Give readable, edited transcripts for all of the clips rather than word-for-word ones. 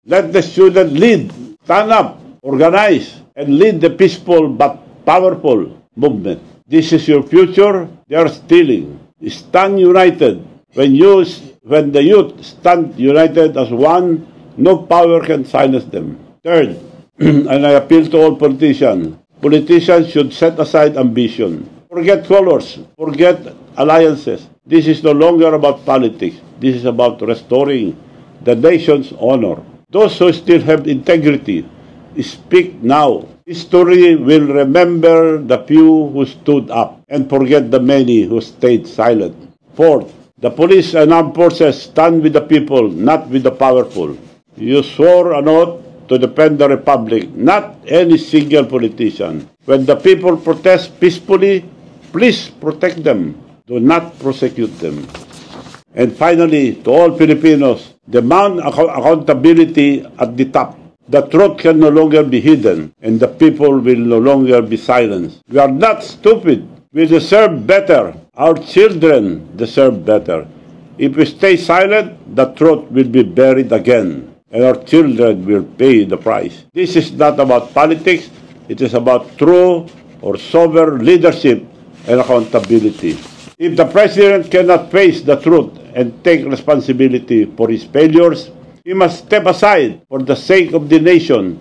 Let the student lead, stand up, organize, and lead the peaceful but powerful movement. This is your future. They are stealing. Stand united. When the youth stand united as one, no power can silence them. Third, and I appeal to all politicians. Politicians should set aside ambition. Forget colors. Forget alliances. This is no longer about politics. This is about restoring the nation's honor. Those who still have integrity, speak now. History will remember the few who stood up and forget the many who stayed silent. Fourth, the police and armed forces stand with the people, not with the powerful. You swore an oath to defend the republic, not any single politician. When the people protest peacefully, please protect them. Do not prosecute them. And finally, to all Filipinos, demand accountability at the top. The truth can no longer be hidden, and the people will no longer be silenced. We are not stupid. We deserve better. Our children deserve better. If we stay silent, the truth will be buried again, and our children will pay the price. This is not about politics. It is about true or sober leadership and accountability. If the president cannot face the truth and take responsibility for his failures, he must step aside for the sake of the nation.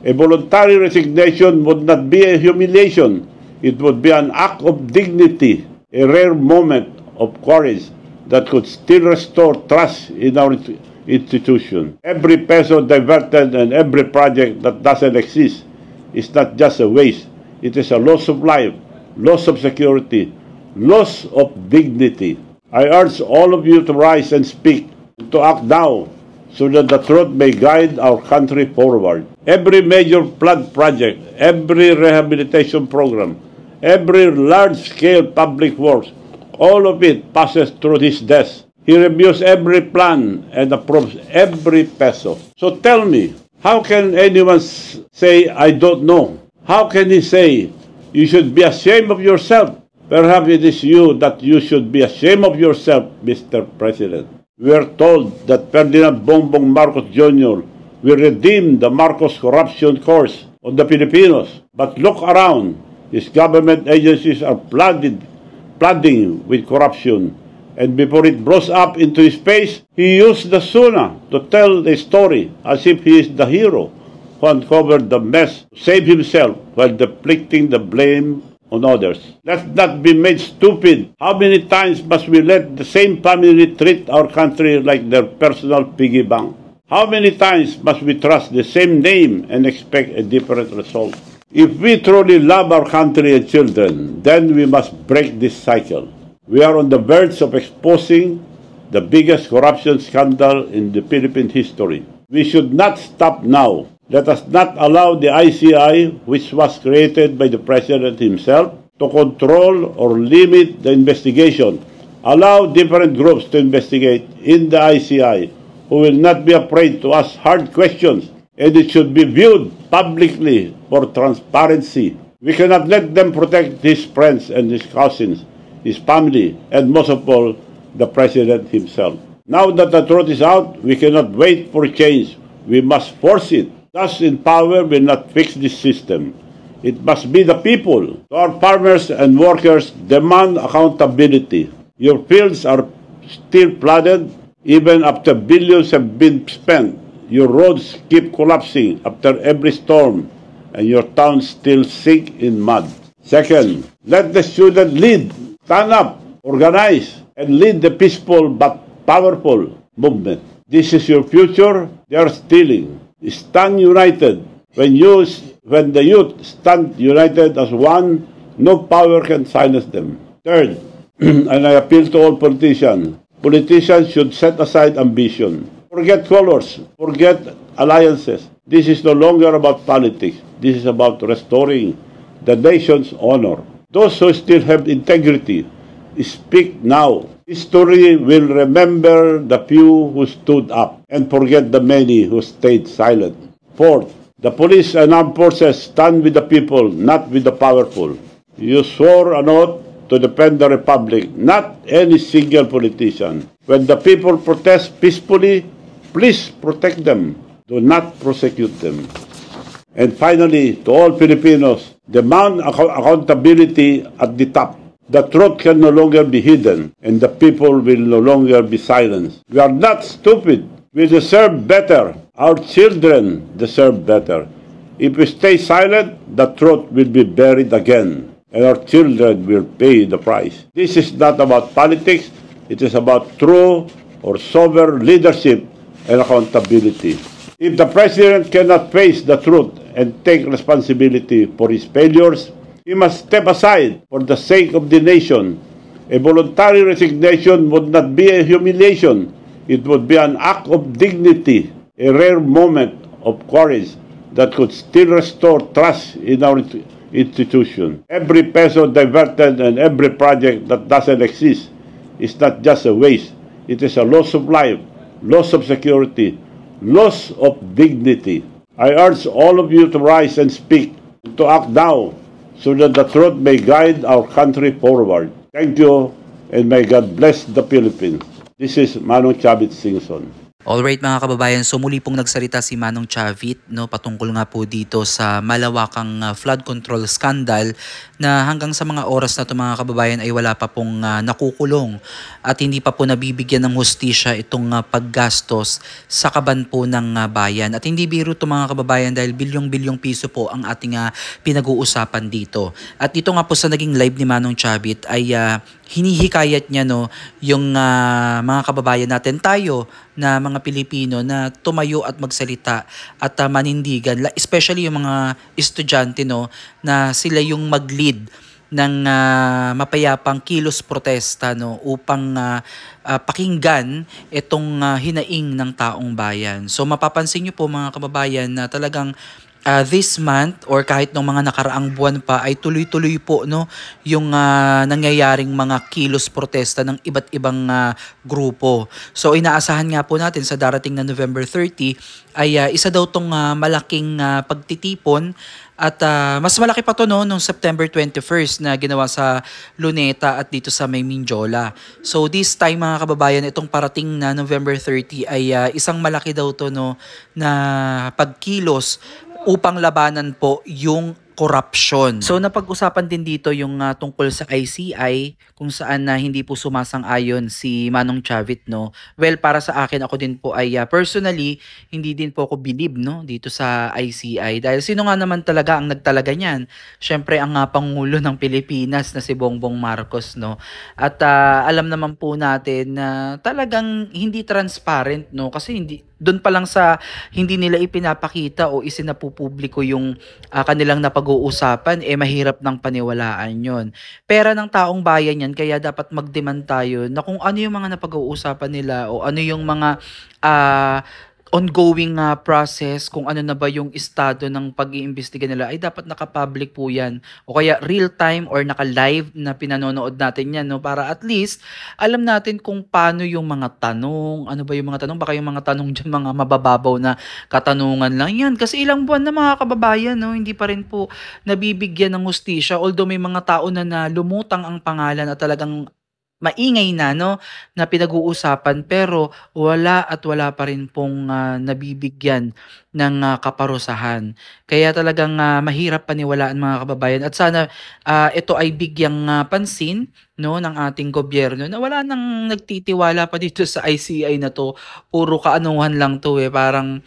A voluntary resignation would not be a humiliation. It would be an act of dignity, a rare moment of courage that could still restore trust in our institution. Every peso diverted and every project that doesn't exist is not just a waste. It is a loss of life, loss of security, loss of dignity. I urge all of you to rise and speak, to act now, so that the truth may guide our country forward. Every major flood project, every rehabilitation program, every large-scale public works, all of it passes through his desk. He reviews every plan and approves every peso. So tell me, how can anyone say, I don't know? How can he say, you should be ashamed of yourself? Perhaps it is you that you should be ashamed of yourself, Mr. President. We are told that Ferdinand Bongbong Marcos Jr. will redeem the Marcos corruption curse on the Filipinos. But look around. His government agencies are flooding with corruption. And before it blows up into his face, he used the SUNA to tell the story as if he is the hero who uncovered the mess to save himself while deflecting the blame on others. Let's not be made stupid. How many times must we let the same family treat our country like their personal piggy bank? How many times must we trust the same name and expect a different result? If we truly love our country and children, then we must break this cycle. We are on the verge of exposing the biggest corruption scandal in the Philippine history. We should not stop now. Let us not allow the ICI, which was created by the President himself, to control or limit the investigation. Allow different groups to investigate in the ICI, who will not be afraid to ask hard questions, and it should be viewed publicly for transparency. We cannot let them protect his friends and his cousins, his family, and most of all, the President himself. Now that the truth is out, we cannot wait for change. We must force it. Thus, in power will not fix this system. It must be the people. To our farmers and workers, demand accountability. Your fields are still flooded even after billions have been spent. Your roads keep collapsing after every storm, and your towns still sink in mud. Second, let the student lead, stand up, organize, and lead the peaceful but powerful movement. This is your future. They are stealing. Stand united. When the youth stand united as one, no power can silence them. Third, and I appeal to all politicians. Politicians should set aside ambition. Forget colors. Forget alliances. This is no longer about politics. This is about restoring the nation's honor. Those who still have integrity, speak now. History will remember the few who stood up and forget the many who stayed silent. Fourth, the police and armed forces stand with the people, not with the powerful. You swore an oath to defend the republic, not any single politician. When the people protest peacefully, please protect them. Do not prosecute them. And finally, to all Filipinos, demand accountability at the top. The truth can no longer be hidden, and the people will no longer be silenced. We are not stupid. We deserve better. Our children deserve better. If we stay silent, the truth will be buried again, and our children will pay the price. This is not about politics. It is about true or sober leadership and accountability. If the president cannot face the truth and take responsibility for his failures, he must step aside for the sake of the nation. A voluntary resignation would not be a humiliation. It would be an act of dignity, a rare moment of courage that could still restore trust in our institution. Every peso diverted and every project that doesn't exist is not just a waste. It is a loss of life, loss of security, loss of dignity. I urge all of you to rise and speak, to act now, so that the truth may guide our country forward. Thank you, and may God bless the Philippines. This is Manong Chavit Singson. Alright mga kababayan, so muli pong nagsalita si Manong Chavit, no, patungkol nga po dito sa malawakang flood control scandal na hanggang sa mga oras na ito mga kababayan ay wala pa pong nakukulong at hindi pa po nabibigyan ng hustisya itong paggastos sa kaban po ng bayan. At hindi biro ito mga kababayan dahil bilyong-bilyong piso po ang ating pinag-uusapan dito. At ito nga po sa naging live ni Manong Chavit ay hinihikayat niya, no, yung mga kababayan natin, tayo na mga Pilipino, na tumayo at magsalita at manindigan, especially yung mga estudyante, no, na sila yung mag-lead ng mapayapang kilos protesta, no, upang pakinggan itong hinaing ng taong bayan. So mapapansin niyo po mga kababayan na talagang this month or kahit nung mga nakaraang buwan pa ay tuloy-tuloy po, no, yung nangyayaring mga kilos protesta ng iba't ibang grupo. So inaasahan nga po natin sa darating na November 30 ay isa daw tong malaking pagtitipon at mas malaki pa to, no, nung September 21st na ginawa sa Luneta at dito sa may Minjola. So this time mga kababayan, itong parating na November 30 ay isang malaki daw to, no, na pagkilos upang labanan po yung corruption. So napag-usapan din dito yung tungkol sa ICI kung saan hindi po sumasang-ayon si Manong Chavit, no. Well, para sa akin, ako din po ay personally hindi din po ako believe, no, dito sa ICI dahil sino nga naman talaga ang nagtalaga niyan? Syempre ang Pangulo ng Pilipinas na si Bongbong Marcos, no. At alam naman po natin na talagang hindi transparent, no, kasi doon pa lang sa hindi nila ipinapakita o isinapupubliko yung kanilang napag-uusapan, mahirap ng paniwalaan yon. Pera ng taong bayan yan, kaya dapat mag-demand tayo na kung ano yung mga napag-uusapan nila o ano yung mga ongoing process, kung ano na ba yung estado ng pag-iimbestiga nila, ay dapat naka-public po yan. O kaya real-time or naka-live na pinanonood natin yan, no? Para at least alam natin kung paano yung mga tanong, ano ba yung mga tanong, baka yung mga tanong dyan, mga mabababaw na katanungan lang yan. Kasi ilang buwan na mga kababayan, no? Hindi pa rin po nabibigyan ng hustisya, although may mga tao na lumutang ang pangalan at talagang maingay na, no, na pinag-uusapan, pero wala pa rin pong nabibigyan ng kaparusahan. Kaya talagang mahirap paniwalaan mga kababayan at sana ito ay bigyang pansin, no, ng ating gobyerno na wala nang nagtitiwala pa dito sa ICI na to. Puro kaanuhan lang to, parang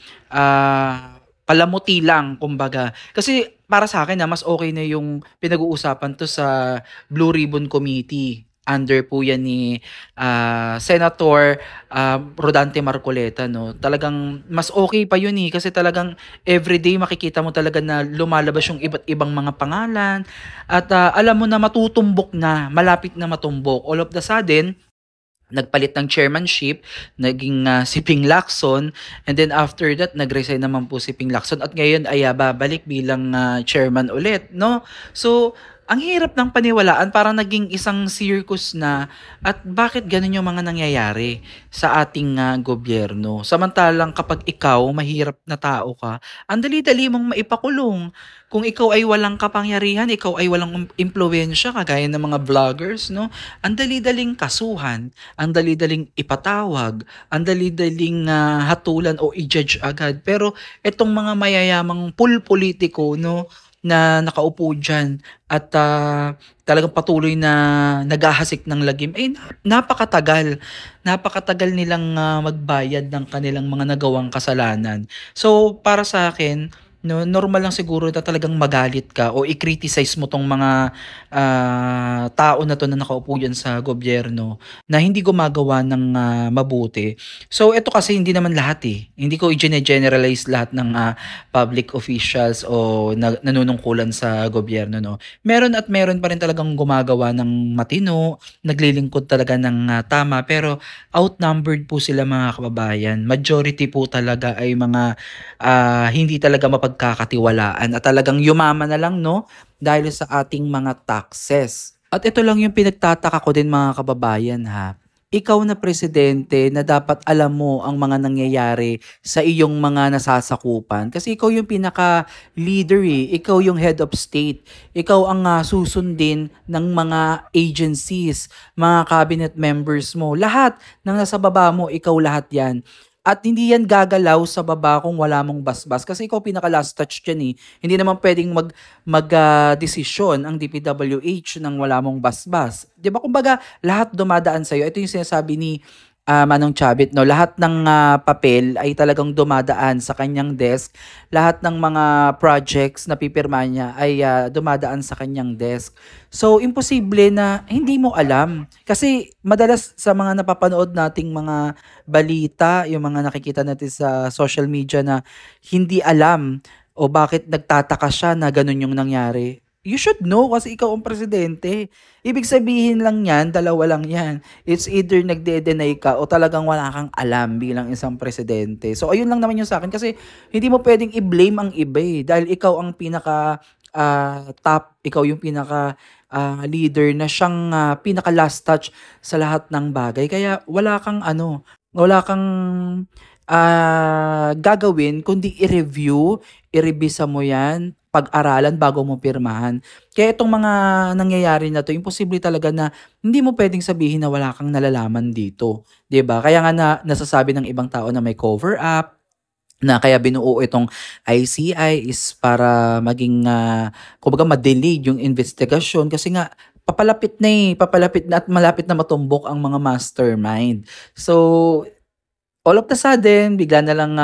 palamuti lang kumbaga. Kasi para sa akin mas okay na yung pinag-uusapan to sa Blue Ribbon Committee. Under po yan ni Senator Rodante Marcoleta, no. Talagang mas okay pa yun kasi talagang everyday makikita mo talaga na lumalabas yung iba't ibang mga pangalan at alam mo na matutumbok na, malapit na matumbok. All of the sudden, nagpalit ng chairmanship, naging si Ping Lacson, and then after that nagresign naman po si Ping Lacson at ngayon ay babalik bilang chairman ulit, no. So Ang hirap ng paniwalaan, parang naging isang circus na at bakit gano'n yung mga nangyayari sa ating, gobyerno. Samantalang kapag ikaw mahirap na tao ka, ang dali-dali mong maipakulong. Kung ikaw ay walang kapangyarihan, ikaw ay walang impluwensiya kagaya ng mga vloggers 'no, ang dali-daling kasuhan, ang dali-daling ipatawag, ang dali-daling, hatulan o i-judge agad. Pero itong mga mayayamang pulpolitiko 'no, na nakaupo diyan at, talagang patuloy na naghahasik ng lagim, eh, napakatagal. Napakatagal nilang, magbayad ng kanilang mga nagawang kasalanan. So, para sa akin 'no, normal lang siguro na talagang magalit ka o i-criticize mo 'tong mga, tao na 'to na nakaupo diyan sa gobyerno na hindi gumagawa ng, mabuti. So, eto kasi hindi naman lahat, eh. Hindi ko i-gene-generalize lahat ng, public officials o nanunungkulan sa gobyerno 'no. Meron at meron pa rin talagang gumagawa ng matino, naglilingkod talaga ng, tama, pero outnumbered po sila mga kababayan. Majority po talaga ay mga, hindi talaga mapagkakatiwalaan at talagang yumaman na lang 'no, dahil sa ating mga taxes. At ito lang yung pinagtataka ko din mga kababayan ha. Ikaw na presidente na dapat alam mo ang mga nangyayari sa iyong mga nasasakupan kasi ikaw yung pinaka-leader eh. Ikaw yung head of state. Ikaw ang susundin ng mga agencies, mga cabinet members mo. Lahat ng nasa baba mo, ikaw lahat yan. At hindi yan gagalaw sa baba kung wala mong basbas kasi ikaw pinaka last touch diyan eh. Hindi naman pwedeng desisyon ang DPWH nang wala mong basbas. 'Di ba kumbaga lahat dumadaan sa iyo. Ito yung sinasabi ni Manong Chavit 'no, lahat ng papel ay talagang dumadaan sa kanyang desk. Lahat ng mga projects na pipirma niya ay dumadaan sa kanyang desk. So imposible na hindi mo alam. Kasi madalas sa mga napapanood nating mga balita, yung mga nakikita natin sa social media na hindi alam o bakit nagtataka siya na ganun yung nangyari. You should know kasi ikaw ang presidente. Ibig sabihin lang yan, dalawa lang yan. It's either nagde-deny ka o talagang wala kang alam bilang isang presidente. So ayun lang naman yung sa akin kasi hindi mo pwedeng i-blame ang iba eh. Dahil ikaw ang pinaka top, ikaw yung pinaka leader na siyang pinaka last touch sa lahat ng bagay. Kaya wala kang gagawin kundi i-review, i-revisa mo yan, pag-aralan bago mo pirmahan. Kaya itong mga nangyayari na 'to, imposible talaga na hindi mo puwedeng sabihin na wala kang nalalaman dito, 'di ba? Kaya nga nasasabi ng ibang tao na may cover up, na kaya binuo itong ICI is para maging, kumbaga ma-delay yung investigasyon kasi nga papalapit na at malapit na matumbok ang mga mastermind. So all of the sudden, bigla na lang,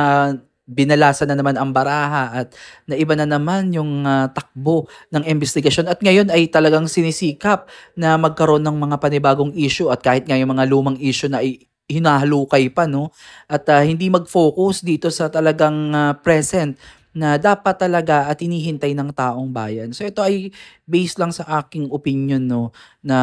binalasa na naman ang baraha at naiba na naman yung, takbo ng investigasyon at ngayon ay talagang sinisikap na magkaroon ng mga panibagong issue at kahit nga yung mga lumang issue na hinahalukay pa 'no at, hindi mag-focus dito sa talagang, present na dapat talaga at hinihintay ng taong bayan. So ito ay based lang sa aking opinion 'no na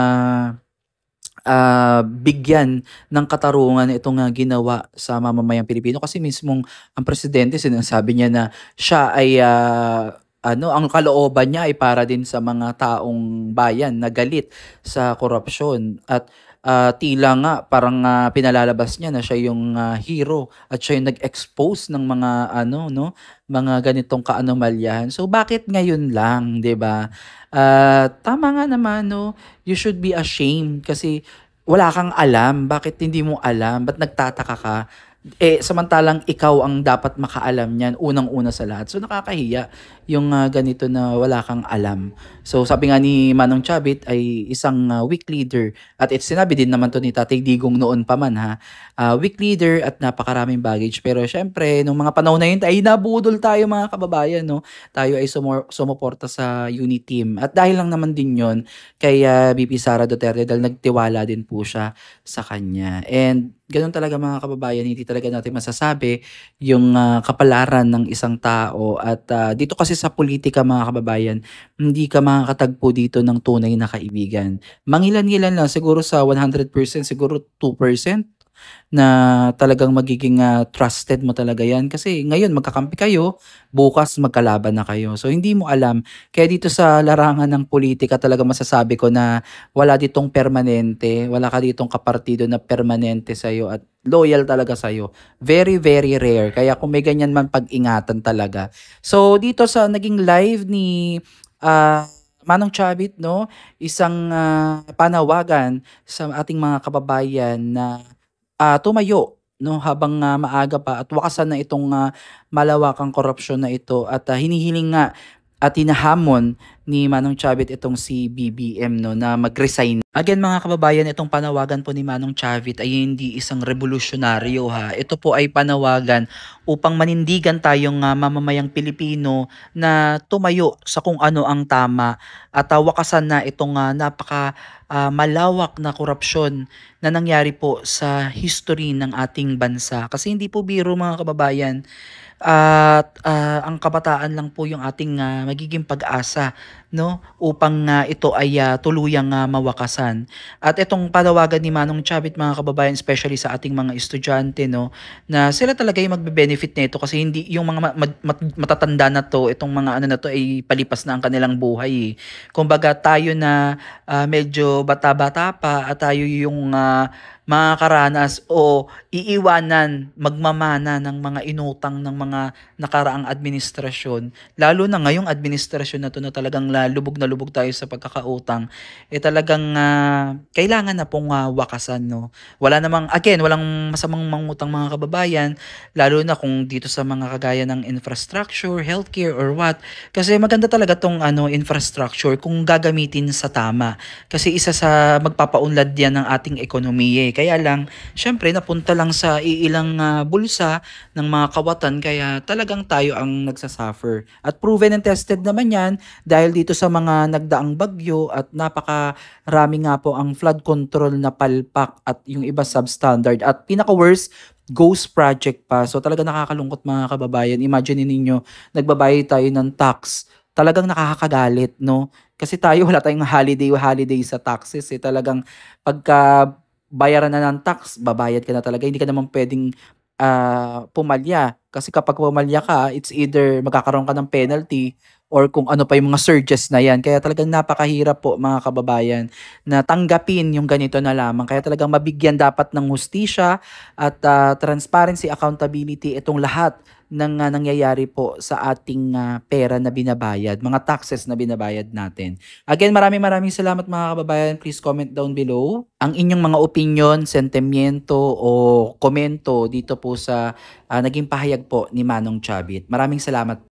bigyan ng katarungan itong, ginawa sa mamamayang Pilipino kasi mismong ang presidente sinasabi niya na siya ay, ang kalooban niya ay para din sa mga taong bayan na galit sa korupsyon at, tila nga parang, pinalalabas niya na siya yung, hero at siya yung nag-expose ng mga ano 'no, mga ganitong kaanomalyahan. So, bakit ngayon lang, 'di ba? Tama nga naman 'no, you should be ashamed kasi wala kang alam. Bakit hindi mo alam? Ba't nagtataka ka? Eh, samantalang ikaw ang dapat makaalam niyan, unang-una sa lahat. So, nakakahiya yung ganito na wala kang alam. So, sabi nga ni Manong Chavit ay isang weak leader. At sinabi din naman to ni Tatay Digong noon pa man ha. Weak leader at napakaraming baggage. Pero syempre, nung mga panahon na yun, ay nabudol tayo mga kababayan. No? Tayo ay sumuporta sa unit team. At dahil lang naman din yon kay BP Sara Duterte dahil nagtiwala din po siya sa kanya. And gano'n talaga mga kababayan, hindi talaga natin masasabi yung kapalaran ng isang tao at dito kasi sa politika mga kababayan, hindi ka makakatagpo dito ng tunay na kaibigan. Mangilan-ngilan lang siguro sa 100% siguro 2%. na talagang magiging trusted mo talaga yan. Kasi ngayon magkakampi kayo, bukas magkalaban na kayo. So hindi mo alam. Kaya dito sa larangan ng politika talaga masasabi ko na wala ditong permanente, wala ka ditong kapartido na permanente sa'yo at loyal talaga sa'yo. Very, very rare. Kaya kung may ganyan man, pag-ingatan talaga. So dito sa naging live ni Manong Chavit, no, isang panawagan sa ating mga kababayan na tumayo, no, habang maaga pa at wakasan na itong malawakang korupsyon na ito at hinihiling nga at hinahamon ni Manong Chavit itong si BBM, no, na mag-resign. Again mga kababayan, itong panawagan po ni Manong Chavit ay hindi isang revolusyonaryo ha. Ito po ay panawagan upang manindigan tayong mamamayang Pilipino na tumayo sa kung ano ang tama at wakasan na itong napaka malawak na korupsyon na nangyari po sa history ng ating bansa. Kasi hindi po biro mga kababayan. At ang kabataan lang po yung ating magiging pag-asa, no, upang ito ay tuluyang mawakasan. At itong panawagan ni Manong Chavit mga kababayan, especially sa ating mga estudyante, no, na sila talaga yung magbe-benefit nito kasi hindi yung mga matatanda na to, itong mga ano na to ay palipas na ang kanilang buhay. Kumbaga tayo na medyo bata-bata pa at tayo yung makakaranas o iiwanan, magmamana ng mga inutang ng mga nakaraang administrasyon, lalo na ngayong administrasyon na to na talagang lubog na lubog tayo sa pagkakautang, talagang kailangan na pong wakasan, no. Wala namang, again, walang masamang mangutang mga kababayan, lalo na kung dito sa mga kagaya ng infrastructure, healthcare or what, kasi maganda talaga tong infrastructure kung gagamitin sa tama, kasi isa sa magpapaunlad yan ng ating ekonomiya. Kaya lang, syempre, napunta lang sa iilang bulsa ng mga kawatan, kaya talagang tayo ang nagsasuffer. At proven and tested naman yan dahil dito sa mga nagdaang bagyo at napakarami nga po ang flood control na palpak at yung iba substandard. At pinaka-worst, ghost project pa. So talaga nakakalungkot mga kababayan. Imagine ninyo, nagbabayad tayo ng tax. Talagang nakakagalit, no? Kasi tayo wala tayong holiday sa taxes. Talagang pagka bayaran na ng tax, babayad ka na talaga. Hindi ka naman pwedeng pumalya. Kasi kapag pumalya ka, it's either magkakaroon ka ng penalty or kung ano pa yung mga surges na yan. Kaya talagang napakahirap po mga kababayan na tanggapin yung ganito na lamang. Kaya talagang mabigyan dapat ng hustisya at transparency, accountability itong lahat ng nangyayari po sa ating pera na binabayad, mga taxes na binabayad natin. Again, maraming salamat mga kababayan. Please comment down below ang inyong mga opinion, sentimiento o komento dito po sa naging pahayag po ni Manong Chavit. Maraming salamat.